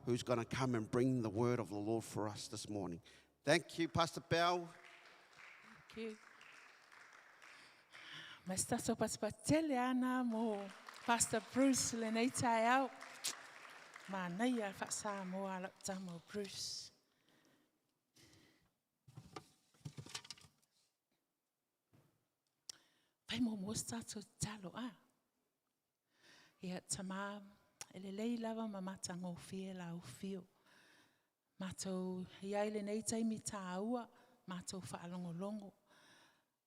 who's going to come and bring the word of the Lord for us this morning. Thank you, Pastor Peau. Thank you. Mas taso paspatele ana mo Pastor Bruce le nei tai au. Ma nei a whasa mo ala tamo Bruce. Pai mo tato talo a. Ia tama ele lei lava ma matango fie la o fio. Mato ia ele nei tai mi taua mato whaalongolongo.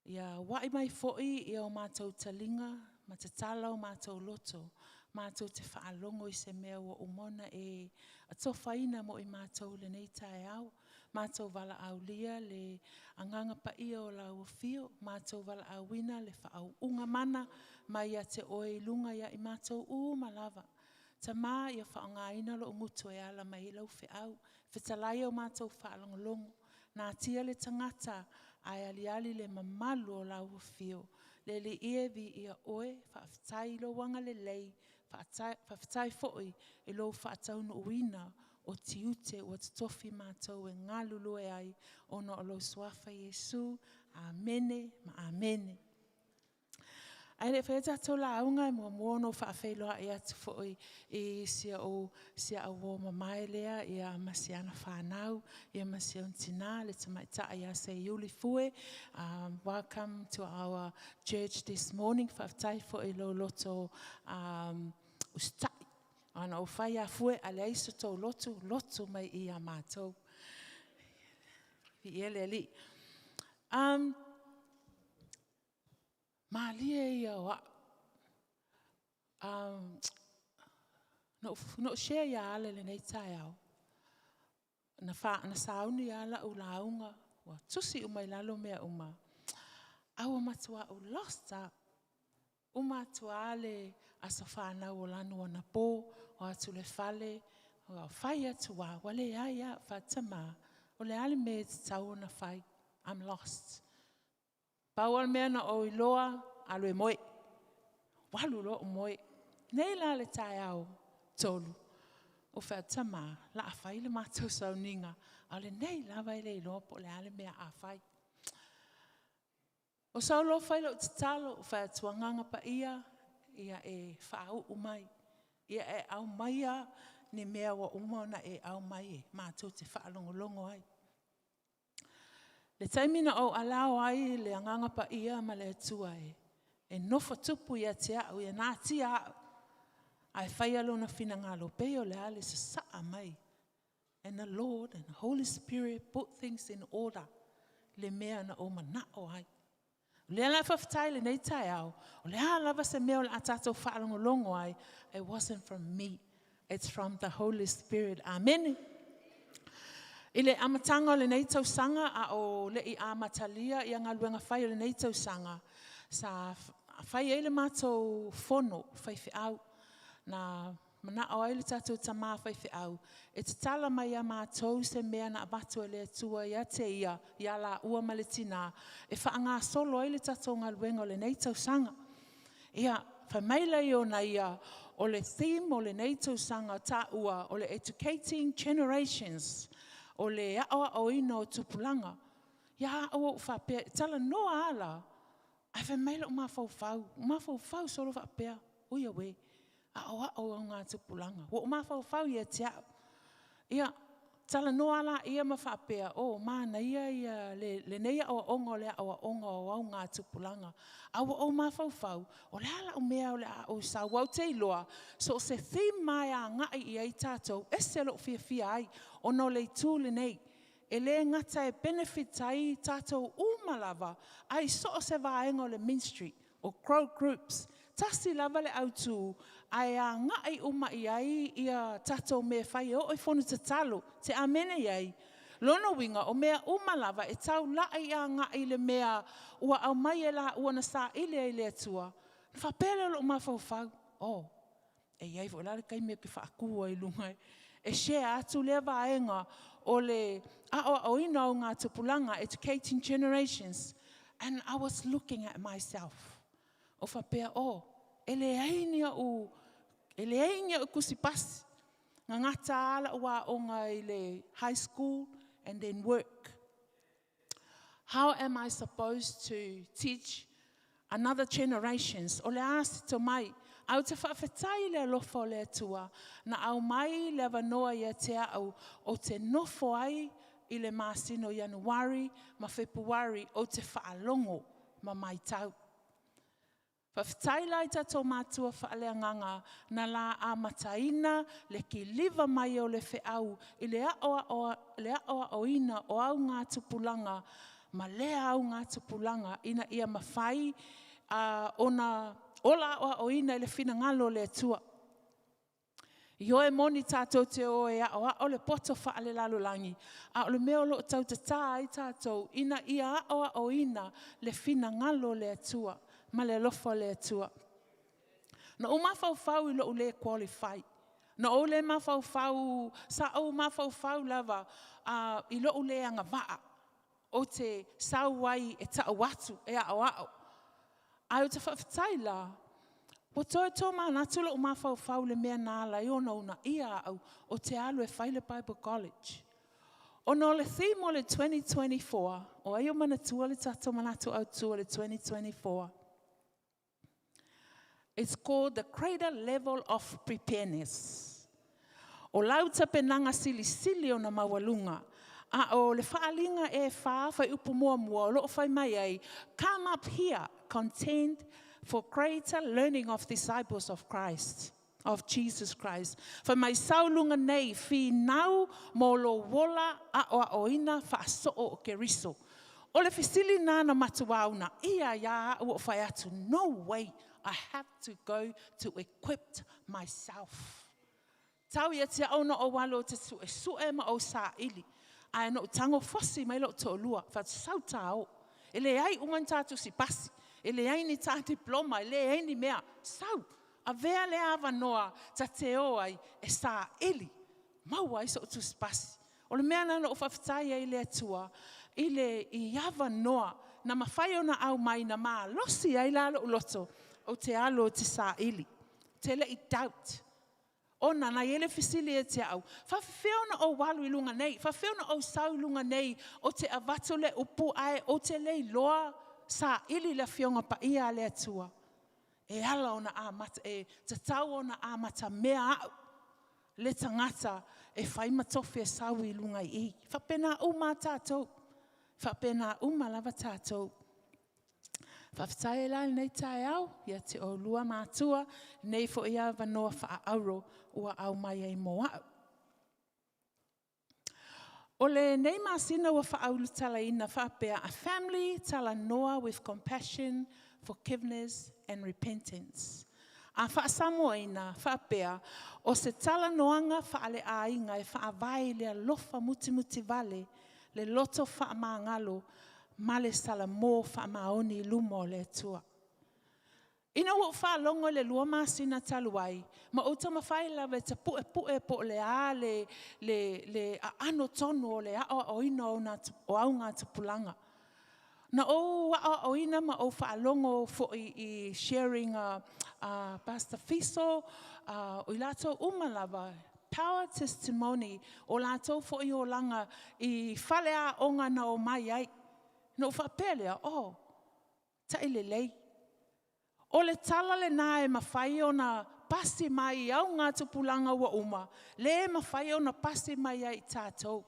Ia wai mai fo'i ia o mato talinga, matatala o mato loto. Mato te whaalongo I se mea wa umona e atofaina mo I mato le nei tae au. Mato wala au lia le anganga pa ia o la o fio. Mato wala au wina le whaau unga mana mai a te oe lunga ia I mato malava. Ta maa ia whaanga ina lo ngutu e ala mai lau whiau. Whitalai o mato whaalongolongo. Nā tia le tangata ai ali le mamalu o lau fio. Le le ie vi ia oe, whaafitai lo wanga le lei, whaafitai fo'i e lo whaatau no uina o tiute o tofi mātou e ngā lulu e ai o no o lo suafa Yesu. Amene, ma amene. Ai le whaeta tau la aunga e mua mono whaafeiloa e atu fo'i I sia o wo mamae lea ia masiana whanau, ia masion tina le tamaita ia se iuli fue. Welcome to our church this morning. Whaaftai fo'i lo loto ustai. Ana o whai a fue a le aiso tau loto mai ia mātou. I ele li. Malia ia wa. No share ia ale le nei tai au. Na sauni ala o launga. Wa tusi umai lalo mea uma. Awa matua o losta. Uma tua ale asafana o lanu wana po. O atu le fale. O fai atua. Wale aia fatama. O le ale me tau na fai. I'm lost. Paual mea na o iloa alo e moe. Walu lo o moe. Nei la le tai au tolu. O whea tama la a whai le mātou sauninga. Ale nei la vai le iloa po le ale mea a whai. O sau lo whai lo titalo o whea tuanganga pa ia e whaau umai. Ia e au maia ni mea wa umona e au mai e mātou te whaalongolongo ai. Le taimina o alao ai le anganga pa ia ma le atua e. E nofo tupu ia te au, ia nā tia au. Ai whai alo na whina ngalo peo le ale sa saa mai. And the Lord and the Holy Spirit put things in order. Le mea na o manao ai. Le ala whaftai le nei tai au. O le ala se mea o le atato whaalongolongo ai. It wasn't from me. It's from the Holy Spirit. Amen. Ile amatanga le nei tau sanga a o le I amatalia I anga luenga whai o le nei tau sanga. Sa whai ele mātou whono whai whiau. Na mana o ele tātou tamā whai whiau. E te tala mai a mātou se mea na abatu e le atua ia te ia la ua maletina. E whaanga solo ele tātou ngā luenga o le nei tau sanga. Ia whamaila I o na ia o le theme o le nei tau sanga tā ua o le educating generations. O le aoa o ino o tupulanga. Ia o whapea, tala noa ala. Ai whamaila o mawhau. Mawhau solo whapea. Uia we. Aoa o ngā tupulanga. O mawhau ia te au. Ia, tala noa ala ia mawhapea. O mana ia le neia o ongo le aoa ongo o ngā tupulanga. Awa o mawhau. O le ala o mea o le a o sa wau te iloa. So se theme mai a ngai I ai tātou. Ese lo fia ai. Ono le tūle nei, e le ngata e benefit ai tātou umalava, ai so se vaenga o le ministry, o grow groups, tasi lava le autu, ai a ngai uma I ai ia tātou me whai o whonu te talo, te amene iai. Lono winga o mea umalava e tau lai a ngai le mea ua au mai e la ua na sa ile e le atua. Whapele lo mawhau. Oh, e iai vo lare kai mea ki whaakua I lungai. E share atu le vaenga o le o ina o ngā tupulanga, educating generations. And I was looking at myself. O whapea ele ainia u kusipasi. Ngangata ala ua onga I le high school and then work. How am I supposed to teach another generations? O le asi to mai, au te whawhetai le alofa o le atua, na au mai le avanoa ia te au o te nofo ai I le masino Januari ma Februari o te whaalongo ma mai tau. Whawhetai lai tatou mātua whaaleanganga na la a mataina le ki liva mai o le whiau I le aoa o ina o au ngā tupulanga ma lea au ngā tupulanga ina ia mawhai ona ola o ina I le whina ngalo le atua. I oe moni tātou te oe o le poto whaale lalo langi. A o le meo lo tau te tā I tātou ina ia o ina le whina ngalo le atua. Ma le lofa le atua. Na o mawhau I lo le qualify. Na o le mawhau, sa o mawhau lava I lo le anga waa. O te sauai e ta watu e ao. Ai o te whawhetai la. O toi tō mana tula o mawhau le mea nā la I ona una ia au o te alu e whaile Bible College. O no le theme o le 2024, o ai o mana tua le tato manatu au tua le 2024. It's called the greater level of preparedness. O lauta penanga sili o na mawalunga. A o le whaalinga e whai upu mua o lo whai mai ai. Come up here, content for greater learning of disciples of Christ, of Jesus Christ. For my saulunga nei fi nau mo lo wola a oina fa so o keriso. O le fisili nana matuauna ia ya o whai atu. No way. I have to go to equip myself. Tau ia te auna o walo te sue ma o sa ili. Ai no tango fosi mai lo to lua. Fa sau tau. Ele ai ungan tatu si pasi. Ele ai ni tā diploma. Ele ai ni mea. Sau. A vea le ava noa ta te oai e sa ili. Mau ai so tu si pasi. O le mea nana o whawhitai ai le atua. Ile I ava noa. Na mawhai ona au mai na maa. Losi ai lalo uloto. O te alo te sa ili. Te le I doubt. Ona na ele fisili e te au. Whawhiona o walu I lunga nei. Whawhiona o sau lunga nei. O te avato le upu ai. O te le loa sa ili le whionga pa ia le atua. E ala ona a mata. E te tau ona a mata mea au. Le tangata e whaima tofi e sau I lunga I. Whapena uma tātou. Whapena uma lava tātou. Whawhitai lai nei tae au, ia te o lua mātua, nei fo ia wanoa wha auro, ua au mai ei moa au. O le nei māsina ua wha aulu tala ina whapea, a family tala noa with compassion, forgiveness and repentance. A wha Samoa ina whapea, o se tala noanga wha ale a inga e wha avai le alofa muti vale, le loto wha maangalo, male sala mo fa maoni lumo le tua. Ina wo fa longo le lua masina taluai, ma o tama faila ve te pue po le a le ano tonu o le a o ina o au ngā tupulanga. Na o ina ma o fa longo fo I sharing Pastor Fiso, o ilato umalava, power testimony, o lato fo I o langa I fale a onga na o mai ai. No whapelea, ta ile lei. O le tala le nā e mawhai o na pasi mai au ngā tupulanga wa uma. Le e mawhai o na pasi mai ai tātou.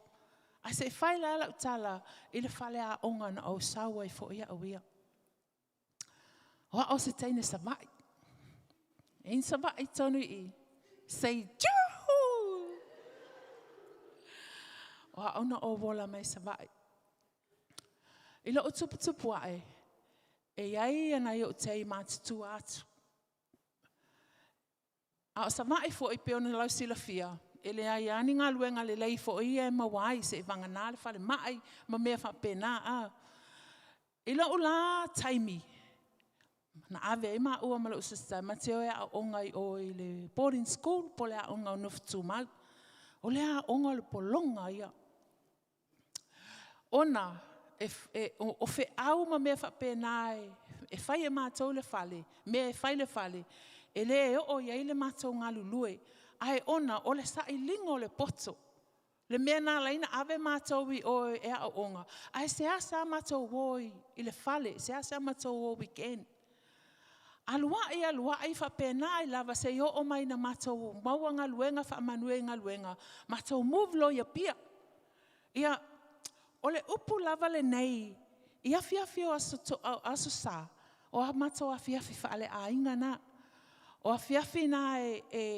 A se whai la tala I le whale a onga na au sawa I fo ia au ia. O se teine savai. Ein savai tonu I. Say, juhu! O ona o wola mai savai. I lo tupu ae, e iai ana I o tei mātutu atu. A o savai fo I peona lau sila fia, e le ai ani ngā luenga le lei fo I e mawai se I wangana le whale mai, ma mea whapena a. I lo la taimi, na ave e maa ua malo usista, ma te oe a onga I o I le boarding school, po le a onga o nuftu mau, o le a onga le polonga ia. Ona, o fe au ma mea whapena e whai e mātou le whale, mea e whai le whale, e le o iei le mātou ngā lulue, ai ona o le sailinga o le poto. Le mea nā laina ave mātou i o e a onga. Ai se asa mātou woi i le fale, se asa mātou o weekend. Alua i whapena i lava se o mai na mātou mauanga luenga, whaamanuenga luenga. Mātou move lo ia pia. Ia, o le upu lava le nei, ia fiafi o aso sa, o a mātou a fiafi whaale a inga na. O a fiafi na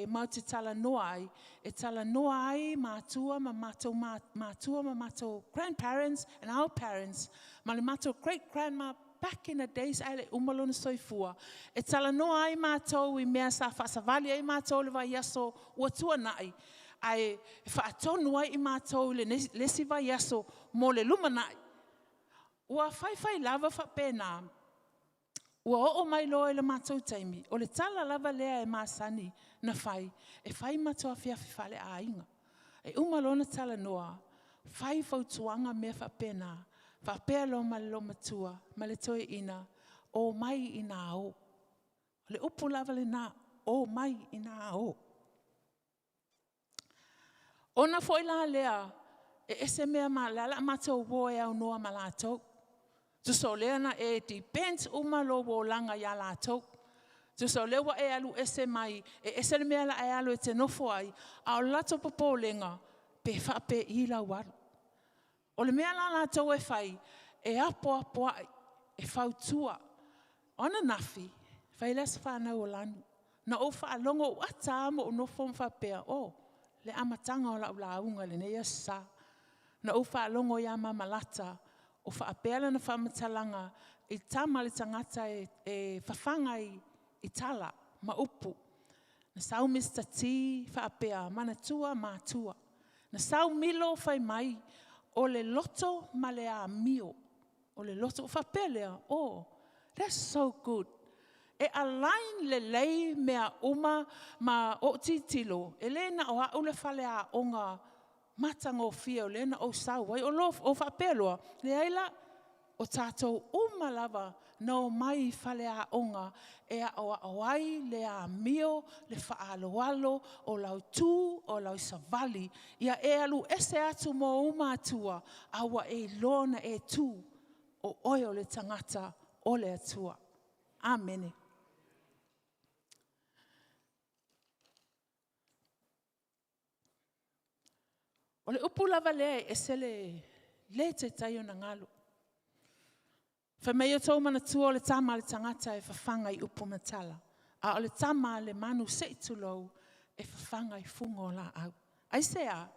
mauti tala noa ai, e tala noa ai mātua ma mātou grandparents and our parents, ma le mātou great-grandma back in the days ai umalona soifua. E tala noa ai mātou I mea sa whaasavali ai mātou le vai aso ua tua nai. Ai whaatonu ai I mātou le lesi vai aso mo le luma nai. Ua whai lava whapena. Ua o mai loa le mātou taimi. O le tala lava lea e māsani na whai. E whai mātou a whiawhi whale a inga. E umalona tala noa. Whai fautuanga mea whapena. Whapea lo ma lo matua. Ma le toe ina. O mai ina o. Le upu lava le na. O mai ina o. Ona foi la lea. E ese mea ma lala mātou woe au noa ma lātou. Tu so lea na e depends umalo wo langa ya lātou. Tu so lewa e alu ese mai. E ese le mea la e alu e te nofo ai. A o lato popo lenga. Pe whape I la waru. O le mea la lātou e whai. E apo ai. E whautua. Ona nafi. Whai lesa whanau o lanu. Na o whaalongo ata amo o nofo mwhapea. O. Le amatanga o la ulaunga le neia sa. Na o whaalongo ya mamalata. O whaapela na whamatalanga I tama le tangata e whawhanga I tala, ma upu. Na sau Mr. T, whaapea, mana tua, mātua. Na sau milo whai mai, o le loto ma le a mio. O le loto, o whapelea, oh, that's so good. E align le lei mea uma ma o titilo. E le na o a ule whale a onga matango fio le na o sau wai o lof o whapeloa le aila o tātou umalava no mai whale a onga e a o ai le a mio le whaaloalo o lau tū o lau savali ia e alu ese atu mo umatua awa e lona e tū o oio le tangata o le atua. Amene. O le upu lava le e se le te taio na ngalo. Whamei o tau mana tua o le tama le tangata e whawhanga I upu matala. A o le tama le manu seitulou e whawhanga I fungo la au. Ai sea,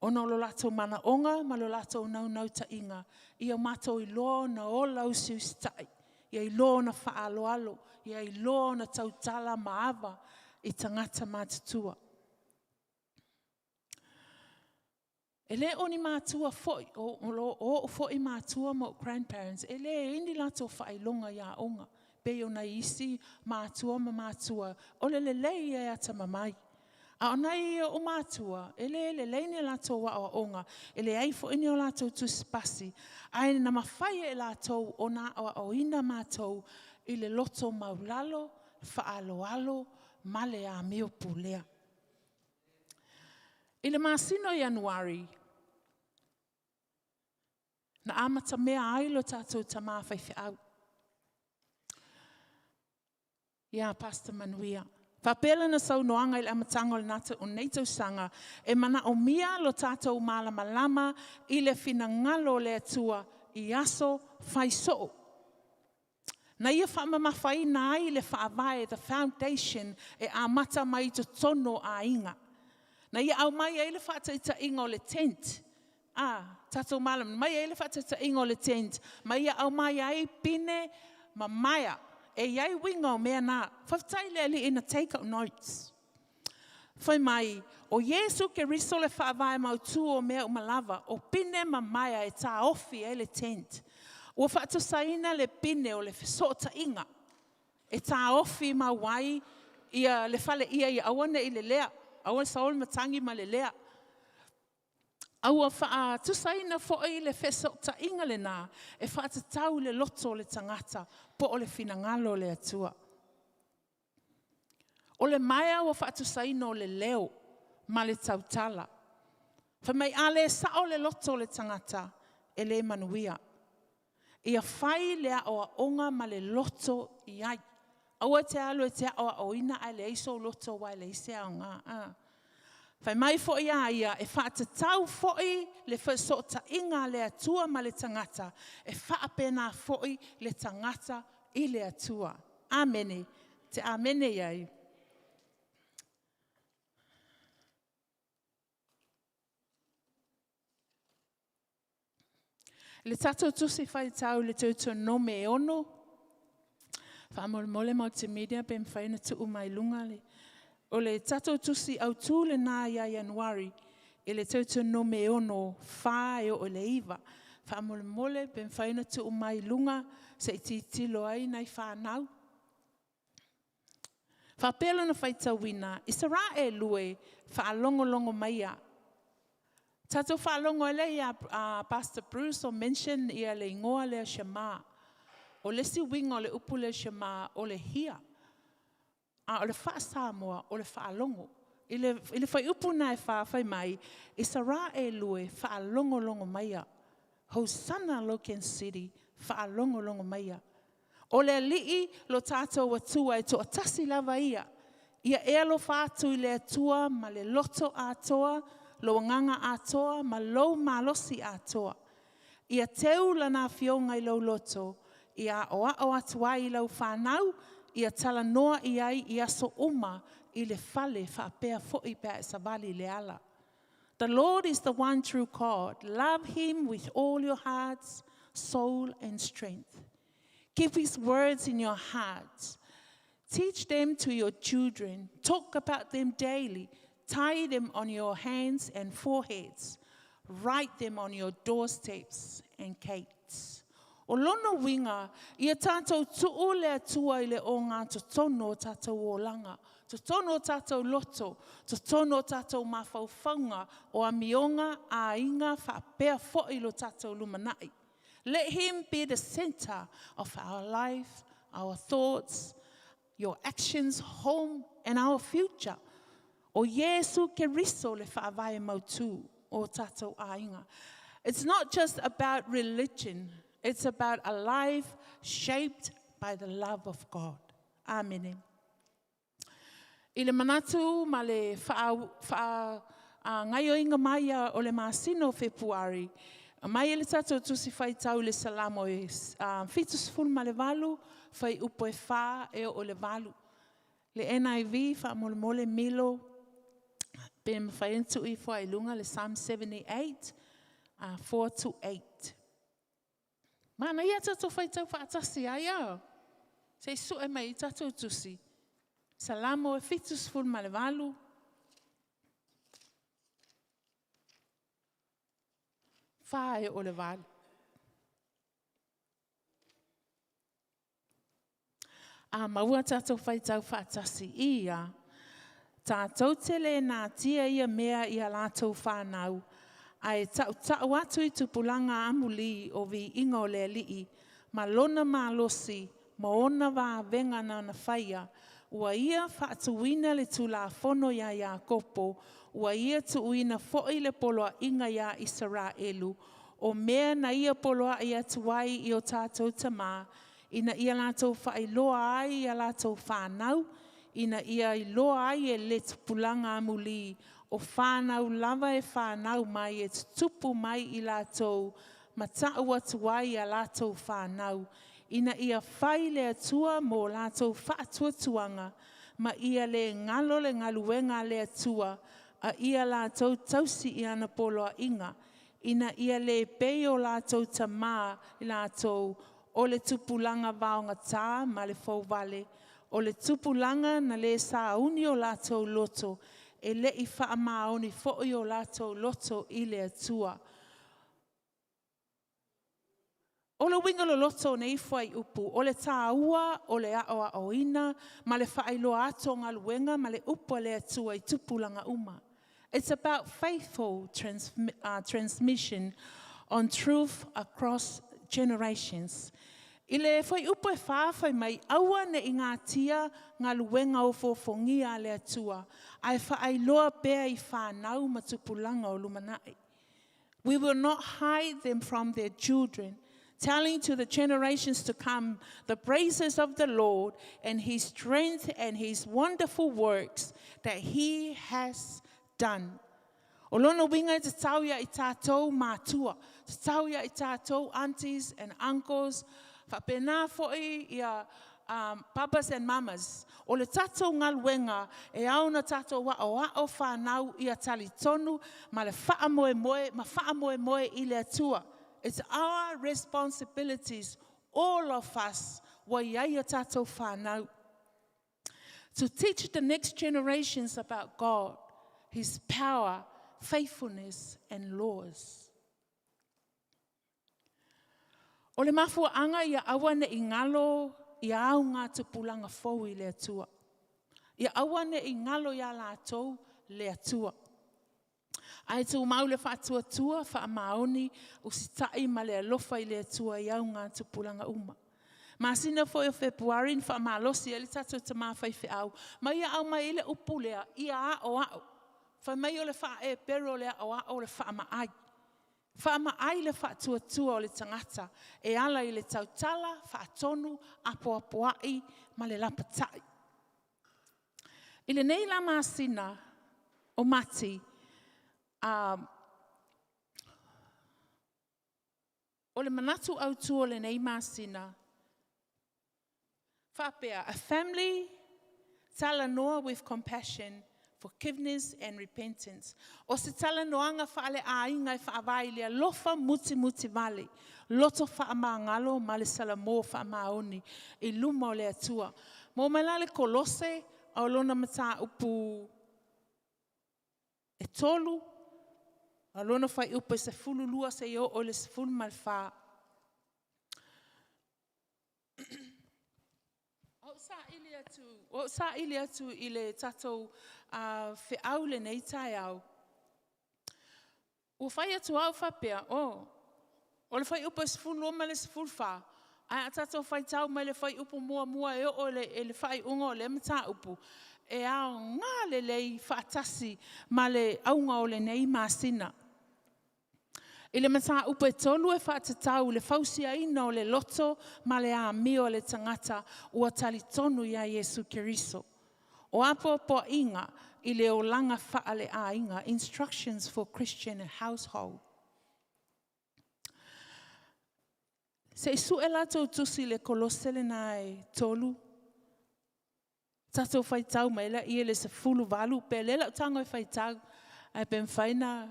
ono lo lato mana onga, ma lo lato nau ta inga. Ia mato I lo na o lau siustai. Ia I lo na whaaloalo. Ia I lo na tautala maava I tangata matatua. E le oni mātua foi, o foi mātua mo grandparents, e le indi lato whailonga ia onga. Peo na isi mātua ma mātua, o le lei e ata mamai. A onai o mātua, e le leini lato wa o onga, e le aifo ini o lato tu spasi. Aine na mawhai e lato o na o ina mātou, I le loto maulalo, whaaloalo, male a meo pulea. I le masino Januari, na amata mea ailo tātou tamā whaiwhi au. Ia, Pastor Manuia. Whapela na sau noanga I le amatanga o le nata o neitau sanga, e mana o mia lo tātou malama lama I le whina ngalo le atua I aso whaiso. Na ia whamamawhai na ai le whaavae, the foundation, e amata mai to tono a inga. Na ia au mai ele whaataita inga o le tent. Tatou malam, mai ele whaataita inga o le tent. Mai ia au mai ai pine ma maia. E iai winga o mea nā. Whaftai leli ina take out notes. Whai mai, o Yesu ke riso le whaavae mautu o mea umalava. O pine ma maia e tā ofi e le tent. O whaatasaina le pine o le whesota inga. E tā ofi ma wai ia le whale ia I awane I le lea. Awa saol matangi ma le lea. Awa wha tusaina fo'i le wheso ta inga le nā. E wha tau le loto le tangata po o le finangalo le atua. O le mai au whaatusaina o le leo, ma le tautala. Whamai ale sao le loto le tangata, e le manuia. Ia whai lea o a onga ma le loto i ai. Aua te alo e te o a oina ai le iso loto wai le ise au ngā. Whai mai fo ia e whaatatau foi le whaisota inga le atua ma le tangata, e whaapena foi le tangata i le atua. Amene, te amene iai. Le tatou tusi whai tau le tautua nome e ono. Whaamole mole multimedia pe mwhaina tu umai lunga le. O le tatou tusi au tū le nā ia Januari. E le tautua nome e ono whae o le iwa. Whaamole mole pe mwhaina tu umai lunga se iti tilo ai nei whanau. Whapelo na whai tauina. Isa rā e lue whaalongo maia. Tato whaalongo ele ia Pastor Bruce o mention ia le ingoa le shema. O le si winga o le upu le shema o le hia. O le wha Samoa o le whaalongo. I le whai upu na e whai mai. I sa rā e lue whaalongo maia. Hosanna Logan City whaalongo maia. O le lii lo tātou atua e to atasi lava ia. Ia e alo whātu i le atua ma le loto atoa. Lo nganga atoa, ma lo malosi atoa. Ia teu lana fionga i lo loto, ia o atua i lau whanau, ia tala noa i ai i aso uma i le fale whapea foi pea e savali le ala. The Lord is the one true God. Love him with all your hearts, soul and strength. Keep his words in your hearts. Teach them to your children. Talk about them daily. Tie them on your hands and foreheads. Write them on your doorsteps and gates. O lono winga, ia tātou tu'u le atua i le o ngā totono tātou o langa. Totono tātou loto. Totono tātou mawhauwhaunga o amionga a inga whapea fo'i lo tātou lumanai. Let him be the center of our life, our thoughts, your actions, home, and our future. O Yesu ke riso le whaavai mautu o tātou ainga. It's not just about religion. It's about a life shaped by the love of God. Amen. I le manatu ma le ngaio inga maia o le masino Februari. Mai le tātou tusi whai tau le salamo e fitus ful ma le walu, whai upo e wha e o le walu. Le NIV wha mole milo, Bem whaentu I whai lunga le Psalm 78, 4-8. Mana ia tatou whai tau whaatasi aia. Se su e mai tatou tusi. Salamo e fitus ful ma le walu. Whae o le walu. Maua tatou whai tau whaatasi ia. Tātou tele nā tia ia mea ia lātou whānau. Ai tau atu I tupulanga amuli o vi inga o le alii. Ma lona mā losi, ma ona wā venga na whaia. Ua ia whaatuina le tula whono ia Iakopo. Ua ia tuuina fo'i le poloa inga ia Israelu. O mea na ia poloa ia tuai I o tātou tamā. Ina ia lātou whailoa ai ia lātou whānau. Ina ia I loa ai e le tupulanga amuli o whānau lava e whānau mai e tupu mai I lātou ma tau atu ai a lātou whānau. Ina ia whai le atua mō lātou whaatuatuanga ma ia le ngalo le ngaluenga le atua a ia lātou tausi I ana poloa inga. Ina ia le peo lātou tamā I lātou o le tupulanga vaonga tā ma le fauwale. O le tupulanga na le sauni o lātou loto, e le I whaamaoni fo'i o lātou loto I le atua. O le wingalo loto nei whai upu, o le tāua, o le aoa oina, ma le whaailoa ato ngā luenga, ma le upu le atua I tupulanga uma. It's about faithful transmission on truth across generations. I le whai upo e whawhai mai, aua ne i ngā tia ngā luenga o fofongia le atua. Ai whaai loa pēr I whanau matupulanga o lumanai. We will not hide them from their children, telling to the generations to come the praises of the Lord and His strength and His wonderful works that He has done. O lono winga te tauia I tātou mātua, te tauia I tātou aunties and uncles, whapena fo'i ia papas and mamas. O le tātou ngaluenga e auna tātou wa'o whanau ia tali tonu, ma le wha moe moe I le atua. It's our responsibilities, all of us, wa iaia tātou whanau, to teach the next generations about God, His power, faithfulness, and laws. O le mafuaanga ia awane I ngalo ia au ngā tupulanga fōu I le atua. Ia awane I ngalo ia lātou le atua. Ai tu mau le whātua wha maoni o si tai ma le alofa I le atua I au ngā tupulanga uma. Masina foi o Februari wha malosi e le tatou te mawhai whi au. Ma ia au mai le upu lea ia ao. Whai mai o le wha e pero lea o le wha maai. Wha maai le whātua o le tangata e ala I le tautala, whaatonu, apoapoai ma le lapatai. I le nei la masina o mati, o le manatu au tu o le nei masina, whapea, a family talanoa with compassion, forgiveness and repentance. O se talanoanga whaale ainga I whaavai lea lofa muti vale, loto whaamangalo ma le salamo whaamaoni I luma o le atua. Mo mai le Kolose au lona mata upu e tolu, au lona whai upu se fulu lua se yo o le se fulu malwha. O sa ili atu I le tatou whiau le nei tai au. O whai atu au whapea, o le whai upa se fulu o ma le se fulu wha. Ai a tatou whai tau mai le whai upu mua e o le whai unga o le mata upu. E au ngā le lei whaatasi ma le aunga o le nei masina. I le mata upa e tolu e whaatatau le whausia ina o le loto ma le a mio le tangata ua tali tonu ia Yesu Keriso. O apo po inga I le o langa whaale a inga, instructions for Christian household. Se isu e lato tusi le Kolose le nai tolu. Tato whaitau mai la I le se fulu valu pe le la tango e whaitau ai ben whaina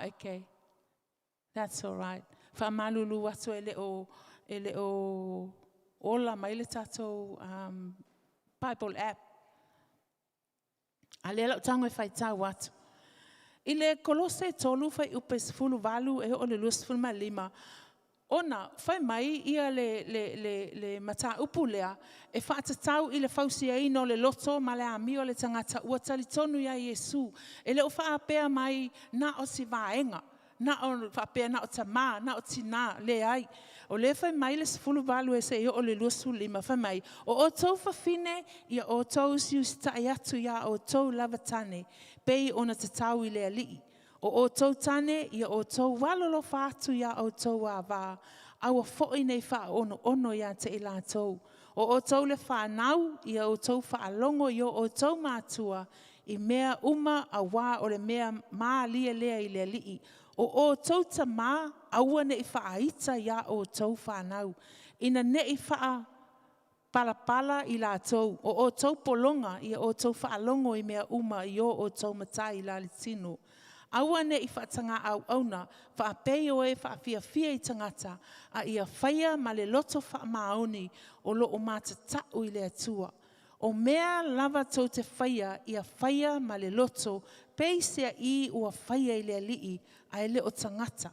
okay. That's all right. Whamalulu watu e le o ola mai le tato Bible app. A le lau tango e whaitau watu. I le Kolose tolu whai upe sifulu valu e o le lua sifulu mai lima. Ona, whai mai ia le mata upu lea e whaatatau I le whausia ino le loto ma le ami o le tangata ua tali tonu ia Yesu. E le o whaapea mai na o si vaenga, na o whaapea na o tamā, na o tina le ai. O le whai mai le sifulu valu e se i o le lua sifulu lima whai mai. O tau whawhine ia o tau siu stai atu ia o tau lavatane pei ona te tau I le alii. O tau tane ia o tau walolo whaatu ia o tau awā. Aua fo'i nei wha ono ia te ila tau. O tau le whanau ia o tau whaalongo ia o tau mātua I mea uma a wā o le mea mā lia lea I le alii. O tau ta mā aua nei whaaita ia o tau whanau. Ina nei wha pala I la tau. O tau polonga ia o tau whaalongo I mea uma ia o tau matai I la litino. Aua ne I whaatanga au auna, whaapei o e whaafia I tangata, a ia whaia ma le loto whaamaoni o lo o mātatau I le atua. O mea lava tau te whaia, ia whaia ma le loto, pei sea I ua whaia I le alii, a le o tangata.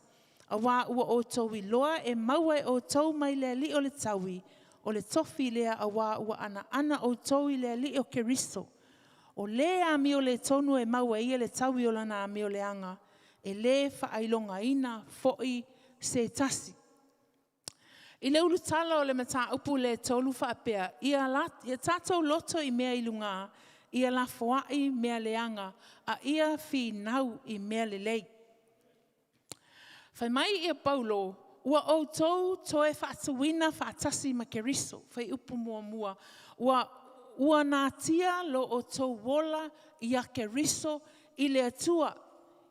A wā ua o tau I loa e maua o tau mai le alii o le taui, o le tofi lea a wā ua ana o tau I le alii o Keriso. O le a mi o le tonu e maua ia le taui o lana a mi o le anga, e le whaailonga ina fo'i se tasi. I le ulu tala o le mata upu le tolu whaapea, ia tātou loto I mea ilunga, ia la foai mea leanga, a ia fi nau I mea le lei. Whai mai ia Paulo, ua o tau toe whaatuwina whaatasi ma keriso, whai upu mua mua, ua nā tia lo o tau wola ia keriso I le atua.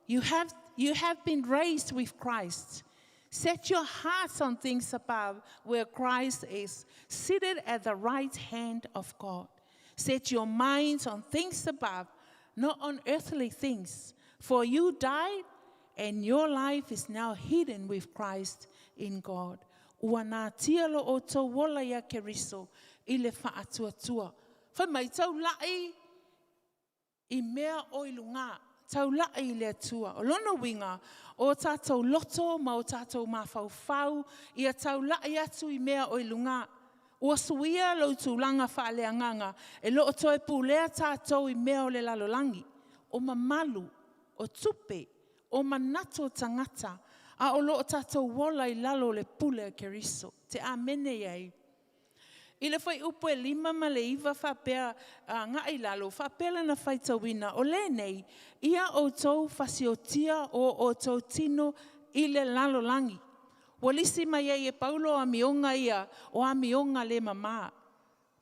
You have been raised with Christ. Set your hearts on things above where Christ is, seated at the right hand of God. Set your minds on things above, not on earthly things. For you died, and your life is now hidden with Christ in God. Ua nā tia lo o tau wola ia keriso, I le whaatuatua. Whai mai tau lai I mea oilunga. Tau lai le atua. O lono winga, o tātou loto, ma o tātou mawhauwhau, ia tau lai atu I mea oilunga. Ua suia lo tūlanga whaaleanganga, e lo o toe pūlea tātou I mea o le lalolangi. O mamalu, o tupe, o manato tangata, a o lo o tātou wola I lalo le pule keriso. Te amene iei. I le whai upo e 5 ma le iwa whapea ngā I lalo, whapea na whai tauina. O le nei, ia o tau whasiotia o tau tino I le lalo langi. Walisi mai e Paulo a mionga ia o a mionga le mama.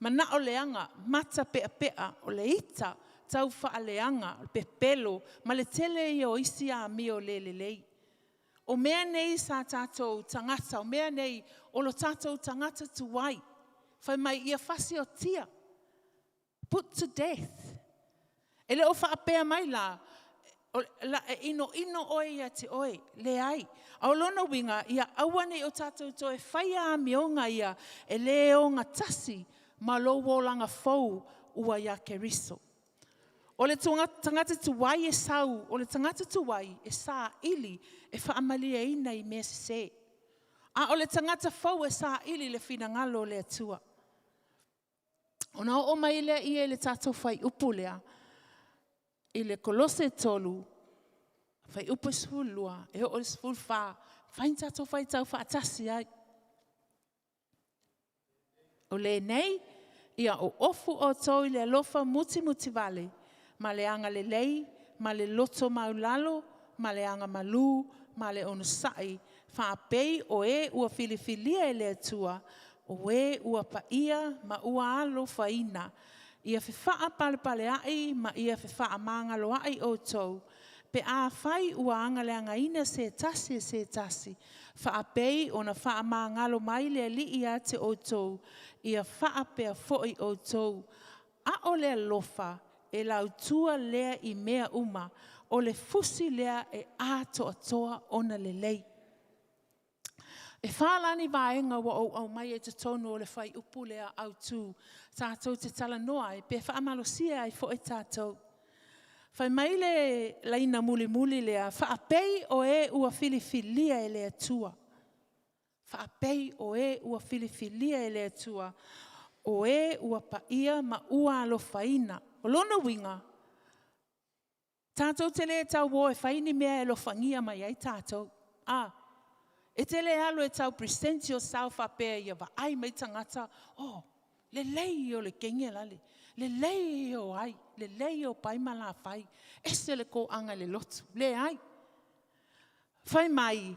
Mana o leanga, mata pea pea o le ita, tau whaaleanga, o pepelo, ma le tele I o isi a mi o le lei. O mea nei sa tātou tangata, o mea nei o lo tātou tangata tuwai. Whai mai ia whasi o tia. Put to death. E le o whaapea mai la. La ino oe ia te oe. Le ai. Au lona winga ia awane o tātou toe whaia a mionga ia. E le o ngā tasi. Ma lo wolanga fau ua ia keriso. O le tangata tuwai e sau. O le tangata tuwai e sa ili. E whaamalia ina I mea se. A o le tangata fau e sa ili le finangalo le atua. O na o mai lea ia le tātou whai upu lea. I le kolose tolu. Whai upu sfulua. E o le sful wha. Whain tātou whai tau whaatasi ai. O le nei. Ia o ofu o tau I le alofa muti vale. Ma le anga le lei. Ma le loto maulalo. Ma le anga malu. Ma le onusai. Whaapei o ua filifilia le atua. O ua paia ma ua alo faina. Ia whewha pale ai ma ia whewha mangalo ai o tau. Pe a whai ua angaleanga ina se tasi. Whaapei o na wha mangalo mai le li ia te o tau. Ia wha pea foi o tau. A o le alofa e lau tua lea I mea uma. O le fusi lea e a toa ona le lei. E whaalani vaenga wa au mai e te tono o le whai upu lea au tū. Tātou te tala noa e pe whaamalosia ai fo e tātou. Whai mai le laina muli lea. Whaapei o ua filifilia e lea tua. Whaapei o ua filifilia e lea tua. O ua paia ma ua alo whaina. O lona winga. Tātou te lea tau wo e whaini mea e lo whangia mai ai tātou. E te le alo e tau present yourself a pea ia wa ai mai tangata. Oh, le lei o le kenge lale. Le lei o ai. Le lei o paima la whai. Ese le ko anga le lotu. Le ai. Whai mai.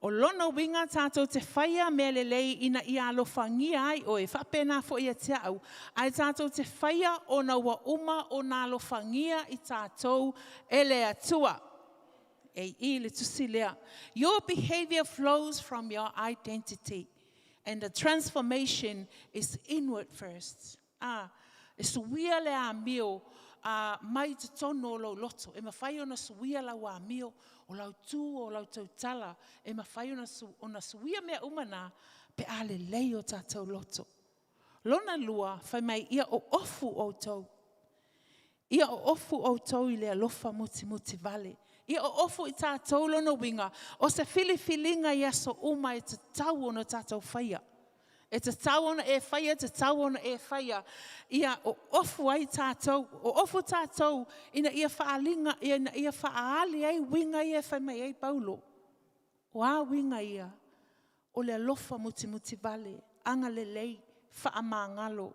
O lono winga tātou te whaia me le lei ina ia alo whangia ai o e whapena fo ia te au. Ai tātou te whaia o na wa uma o na alo whangia I tātou e le atua. Your behavior flows from your identity, and the transformation is inward first. E suia le a mio mai te tono lo loto. E mawhai ona suia la wa mio o lau tū o lau tautala. E mawhai ona suia mea umana pe a le lei o tātou loto. Lona lua whai mai ia o ofu o tau. Ia o ofu o tau I le alofa muti vale. Ia o ofu I tātou lona winga. O se filifilinga ia so uma e te tau ona tātou whaia. E te tau ona e whaia, te tau ona e whaia. Ia o ofu ai tātou. O ofu tātou ina ia whaalinga, ina ia whaali ai winga ia whai mai ai Paulo. O a winga ia. o le alofa muti vale, anga lelei, whaamangalo,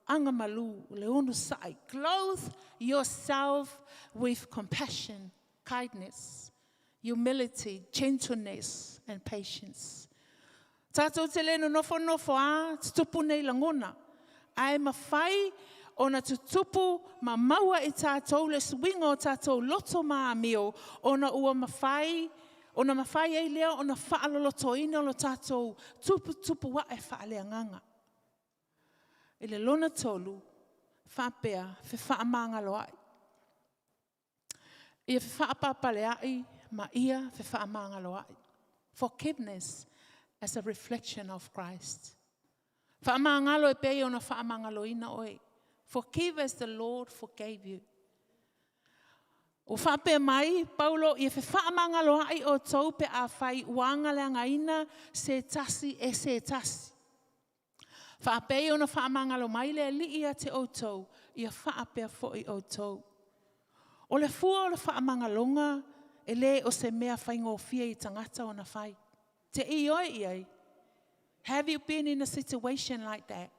anga malu, le onu sai. Clothe yourself with compassion, kindness, humility, gentleness, and patience. Tātou te leno nofo a, tutupu nei langona. Ai mawhai, ona tutupu ma maua I tātou le swinga o tātou loto maa mio, ona ua mawhai, ona mawhai ei lea, ona whaaloloto ina o tātou tupu wa e whaaleanganga. I le lona tolu, whapea, whaamangalo ai. Ia whaapapale ai, ma ia whaamangalo ai. Forgiveness as a reflection of Christ. Whaamangalo e pei ona whaamangalo ina oi. Forgive as the Lord forgave you. O whape mai, Paulo, ia whaamangalo ai o tau pe a whai uanga leanga ina se tasi e se tasi. Whape ona whaamangalo mai le li ia te o tau, ia whaapea foi o tau. O le fua o le whaamangalonga, e le o se mea whaingo fia I tangata o na whai. Te ioi iai. Have you been in a situation like that?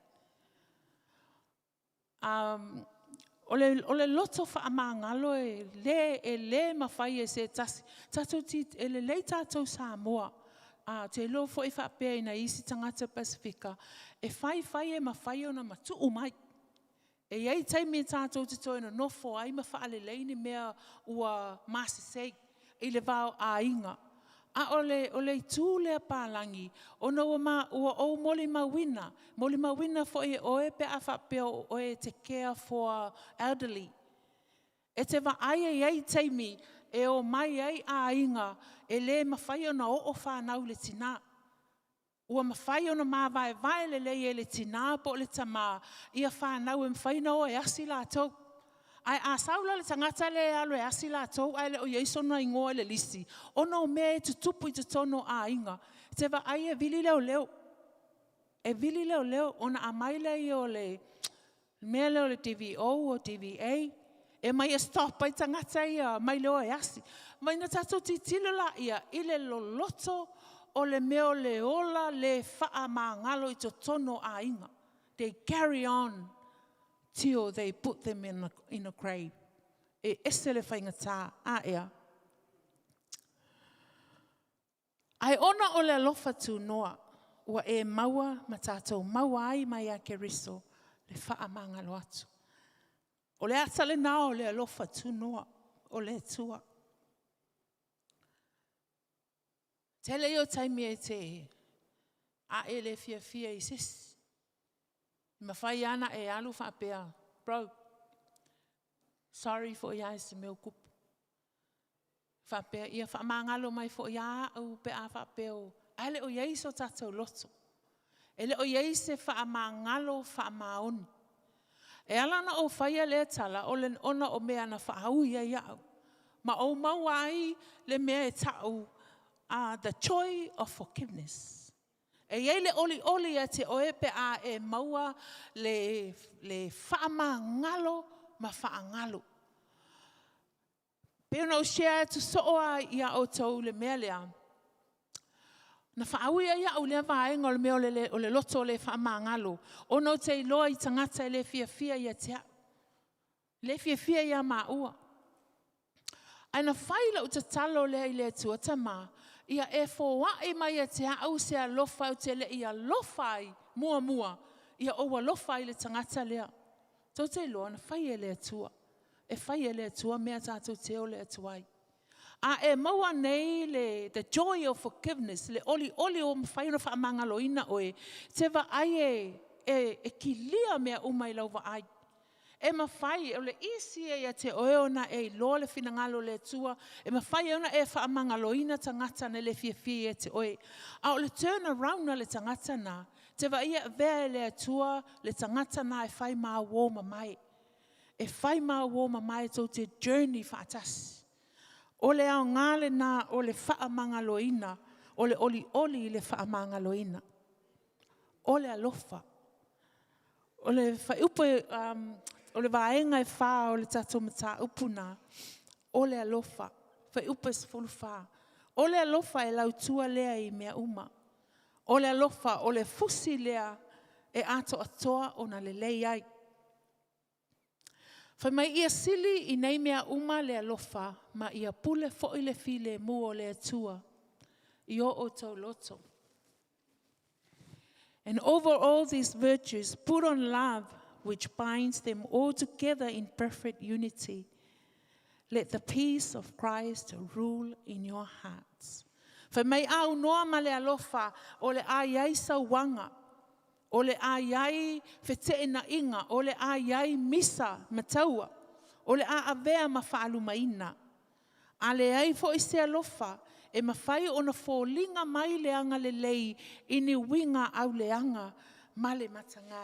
O le loto whaamangalo e le mawhai e se tasi. Tātou ti, e le lei tātou Samoa. Te lo fo I whapea ina isi tangata Pasifika. E whai e mawhai o na matu umai. E iei taimi tātou te toi na nofo ai mawhaale leini mea ua masisei. I le vau a inga. A ole tū lea pālangi, ona ua o moli mawina fo I oe pe a whapea oe te care for elderly. E te wa aia iei teimi, e o mai ai a inga, e le mawhai ona o whanau le tina. Ua mawhai ona mawai le lei e le tina po le tama, ia whanau e mwhaina o e asi la tau. Ai a saula le tangata le alo e asi la tau, ai le o Yesu na ingoa le lisi. Ona o me tutupu I te tono a inga. Te wa ai e vili leo. E vili leo, ona a mai le I o le, mea leo le TVO o TVA. E mai e stop ai tangata ia, mai leo e asi. Mai na tato ti tilo la ia, I le loloto o le meo le ola le faa maangalo I te tono a inga. They carry on. Till they put them in a grave. E ese le whaingata, a ea. Ai ona o le alofa tu noa, ua e maua ma tātou maua ai mai a ke riso, le whaamangalo atu. O le atale nao o le alofa tu noa, o le tua. Tele o taimi e te, a e le fia I sisi. Mawhai ana e alu whapea. Bro, sorry for ia se meu kupu. Whapea, ia whamangalo mai for ia au pe a whapeo. Ele o iei so tātou loto. Ele o iei se whamangalo whamaoni. E alana o whaia le tala, o le ona o mea na whahau ia iau. Ma o mawai le mea e tau, the joy of forgiveness. E iei le oli a te oepe a e maua le whaamangalo ma whaangalo. Peo na o share tu soa ia o tau le mea lea. Na whaauia ia au lea vaenga o le mea o le loto le whaamangalo. O no te iloa I tangata le fia ia te au. Le fia ia maua. Aina whaila o te talo lea I le tua tamaa. Ia e fo wae mai a te au se alofa o te le ia lofai mua. Ia oua lofai le tangata lea. Tau te loa na whai e le atua. E whai e le atua mea tātou te o le atuai. A e maua nei le the joy of forgiveness. Le oli o mwhai na whaamangalo ina oe. Te wa ai e kilia mea umai lau wa ai. E mawhai, o le isi e te oeona e loa le finangalo le tua, e mawhai ona e whaamangalo ina tangata na le fia e te oe. A o le turn around na le tangata na, te wa ia vea le tua, le tangata na e whai maa wōma mai. E whai maa wōma mai tau te journey whaatasi. O le au ngale na o le whaamangalo ina, o le oli le whaamangalo ina. O le alofa. O le whaiupe, o le vaenga e wha o le tatou mata upuna. O le alofa. Whai upa se fulu wha. O le alofa e lautua lea I mea uma. O le alofa, o le fusi lea e ato atoa o na le lei ai. Whai mai ia sili I nei mea uma le alofa, ma ia pule fo I le file mu o le atua, I o tau loto. And over all these virtues, put on love, which binds them all together in perfect unity. Let the peace of Christ rule in your hearts. Whai mai au noa ma le alofa, o le aiai sauanga, o le aiai whetee na inga, o le aiai misa mataua, o le aavea mawhaalu maina. A le ai fo I se alofa, e mawhai o na fōlinga mai le anga le lei, ini winga au le anga ma le matanga.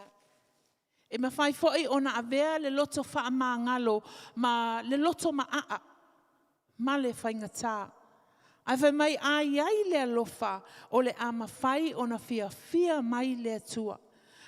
E mawhai fo I o na avea le loto wha ma ngalo, ma le loto ma aa, ma le whaingatā. Ai whai mai ai le alofa o le a mawhai o na fia mai le atua.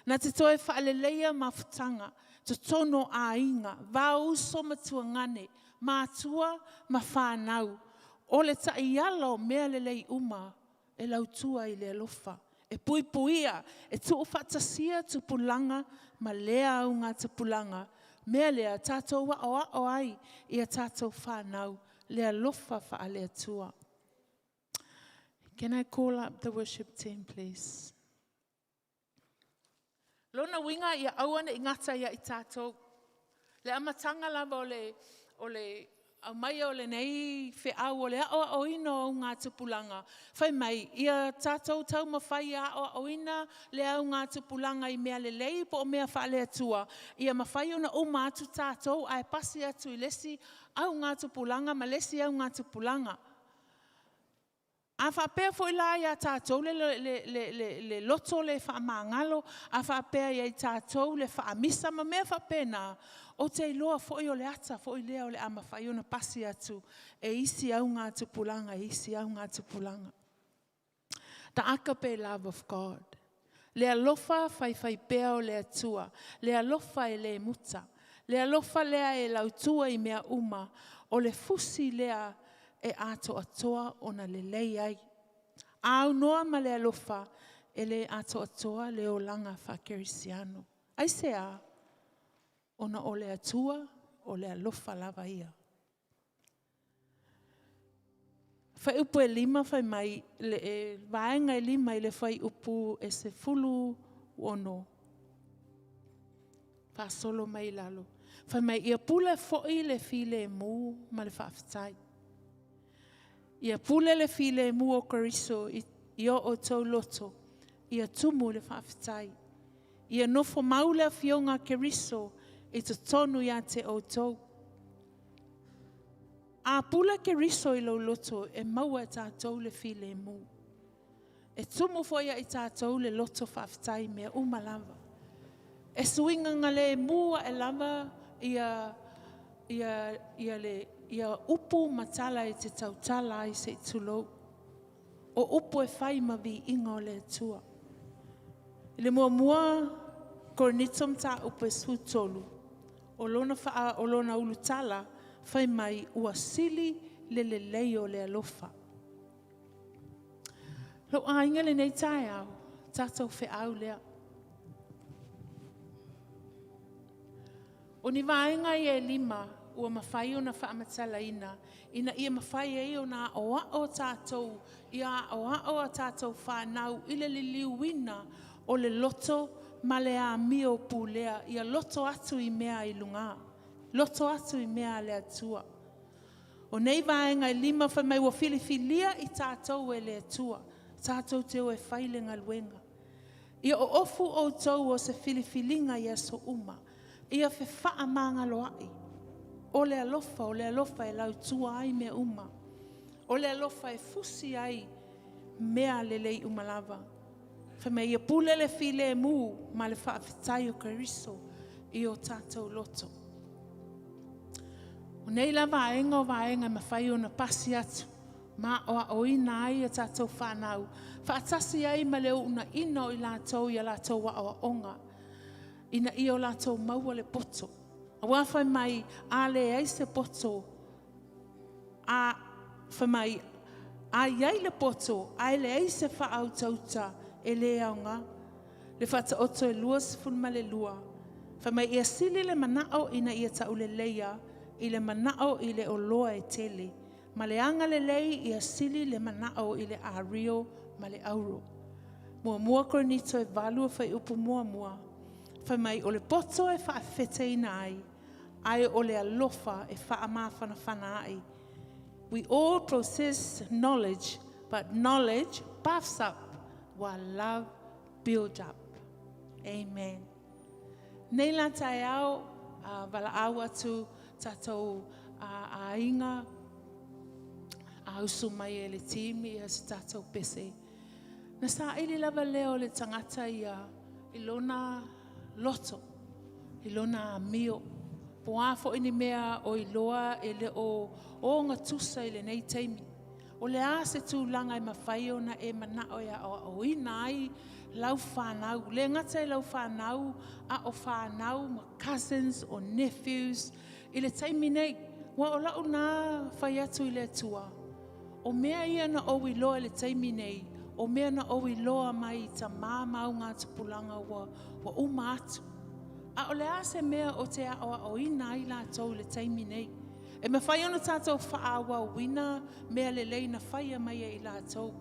Na te toe whaaleleia mawhutanga, te tono a inga, vau so matua ngane, mātua ma whānau. O le taiala o mea le lei uma, e lautua I le alofa. E puipuia, e tuu whatasia tupulanga, ma lea au ngā tupulanga. Mea lea tātou wa o ai, ia tātou whānau, le alofa whaale atua. Can I call up the worship team, please? Lona winga ia awana I ngata ia I tātou. Le amatanga lava o le au mai o le nei whi au o le o ino o ngā tupulanga. Whai mai, ia tātou tau mawhai o ina le au ngā tupulanga I mea le lei po o mea whaale atua. Ia mawhai o na o mātu tātou ai pasi atu I lesi au ngā tupulanga, ma lesi au ngā tupulanga. A whapea fo I la ia tātou le loto le whaamangalo, a whapea ia I tātou le whaamisa, ma mea whapea nā, o te iloa fo I o le ata, fo I lea o le amawhai o na pasi atu, e isi au ngā tupulanga, isi au ngā tupulanga. The agape love of God. Le alofa whai pea o le atua, le alofa e le muta, le alofa lea e lautua I mea uma, o le fusi lea e ato atoa o na le lei ai. Au noa ma le alofa e le ato atoa le o langa whakerisiano. Ai se a, o na o le atua o le alofa lava ia. Whai upu e lima whai mai, vaenga e lima I le whai upu e se fulu ono. Wha solo mai lalo. Whai mai ia pule foi le file mu ma le whaafitai. Ia pule le file mu o kariso I o tau loto. Ia tumu le whaafitai. Ia nofo maule a fionga keriso I te tonu ia te o tau. A pula keriso I lo loto e maua tātou le file mu. E tumu fo ia I tātou le loto whaafitai mea umalava. E suinga ngale mua e lava ia upu matala I te tautala I se tulo. O upu e whai mavi inga o le atua. I le mua kornitom ta upu e sutolu. O lona wha o lona ulutala whai mai ua sili le leo le alofa. Lo a inga le nei tae au, tātou whi au lea. O ni vaenga I e lima, ua mawhai o na whaamatala ina ia mawhai e o na oa o tātou, ia oa o tātou whanau, I le liliuina o le loto ma le a mio pulea, ia loto atu I mea I lunga, loto atu I mea le atua. O nei vaenga I lima whai mai ua filifilia I tātou e le atua, tātou te o e whaile ngaluenga. Ia o ofu o tau o se filifilinga ia so uma, ia fe wha manga loai. O le alofa e lau tua ai mea uma. O le alofa e fusi ai mea le lei umalava. Wha mea ia pule le file mu ma le whaafitai o kariso I o tātou loto. O nei la vaenga ma whai o na pasi atu. Ma o ina ai a tātou whanau. Whaatasi ai ma leo una ina o I lātou I a lātou wa o onga. Ina I o lātou maua le poto. A wawhai mai a le ai se poto. A whai mai a iai le poto. A le ai se whaau tauta e le aunga. Le whata oto e lua sifun ma le lua. Whamai ia sili le manao ina ia tau le leia, i le manao i le oloa e tele. Ma le anga le lei ia sili le manao i le ario ma le auro. Mua koronito e valua whai upu mua. Whamai o le poto e whaafete ina ai o le alofa e whaamawhanawhana ai. We all process knowledge, but knowledge puffs up while love builds up. Amen. Nei la tai au, wala au atu tatou a inga, a usu mai e le timi e se tatou pese. Na sa ili lava leo le tangata ia ilona loto, ilona mio. Poafo ini mea o iloa e le o ngatusa i le nei teimi. O le a se tūlanga i mawhai ona e manao ia o ina ai lau whanau. Le ngata i lau whanau a o whanau ma cousins o nephews. I le teimi nei, wa o lau nā whai atu i le tua. O mea ia na o iloa i le teimi nei. O mea na o iloa mai ta māmau ngā tupulanga wa uma atu. A o le ase mea o te o ina i la tau le teimi nei. E me whai ona tātou whaawa wina mea le leina whaia mai i la tau.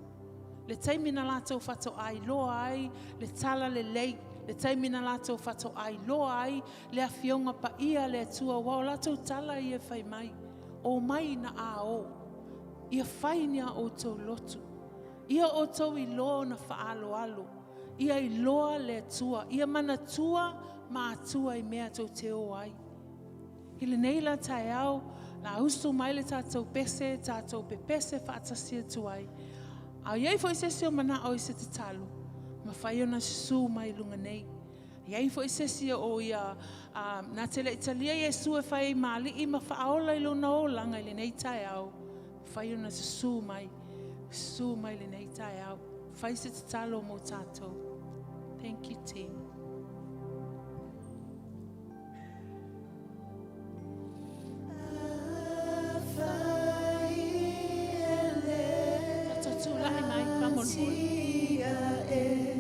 Le teimi na la tau whato ai loa ai, le tala le lei. Le teimi na la tau whato ai loa ai, le awhionga pa ia le tua wao la tau tala i e whai mai. O mai na a o. Ia whai nia o tau lotu. Ia o tau i loa na whaalo alo. Ia i loa le tua. Ia mana tua ma tua i mea tau te o ai. I le neila tai au, la usu mai le tātou pese, tātou pepese whaatasia tuai. Au iei fo i sesi o mana o i se te talo. Ma whai ona su mai lunga nei. Iei fo i sesi o ia, nā tele italia Jesu e whai maali i ma whaola i luna o langa i le nei tai au. Whai ona su mai le nei tai au. Whai se te talo mo tātou. Thank you, team. Tia e